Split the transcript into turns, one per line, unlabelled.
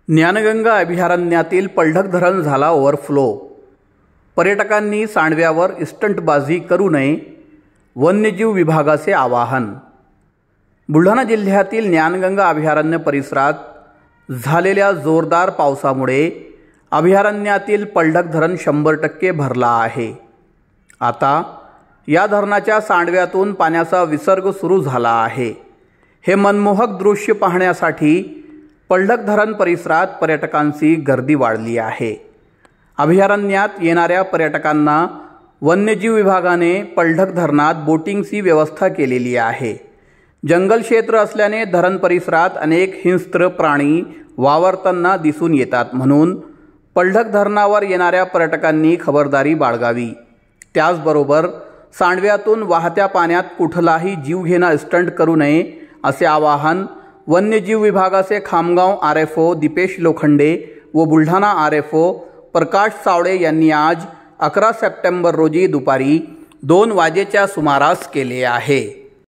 ज्ञानगंगा अभयारण्यातील पलढग धरण झाला ओव्हरफ्लो। पर्यटकांनी सांडव्यावर इस्टंटबाजी करू नये, वन्यजीव विभागाचे आवाहन। बुलढाणा जिल्ह्यातील ज्ञानगंगा अभयारण्य परिसरात झालेल्या जोरदार पावसामुळे अभयारण्यातील पलढग धरण 100% भरला आहे। आता या धरणाच्या सांडव्यातून पाण्याचा विसर्ग सुरू झाला आहे। हे मनमोहक दृश्य पाहण्यासाठी पलढग धरण परिसरात पर्यटकांची गर्दी वाढली आहे। अभयारण्यात येणाऱ्या पर्यटकांना वन्यजीव विभागाने पलढग धरणात बोटिंगची व्यवस्था केलेली आहे। जंगल क्षेत्र असल्याने धरण परिसरात अनेक हिंस्त्र प्राणी वावरताना दिसून येतात, म्हणून पलढग धरणावर येणाऱ्या पर्यटकांनी खबरदारी बाळगावी। त्याचबरोबर सांडव्यातून वाहत्या पाण्यात कुठलाही जीवघेणा स्टंट करू नये, असे आवाहन वन्यजीव विभागाचे खामगाव आरएफओ दीपेश लोखंडे व बुलढाणा आरएफओ प्रकाश सावळे यांनी आज 11 सप्टेंबर रोजी दुपारी 2 वाजेच्या सुमारास केले आहे।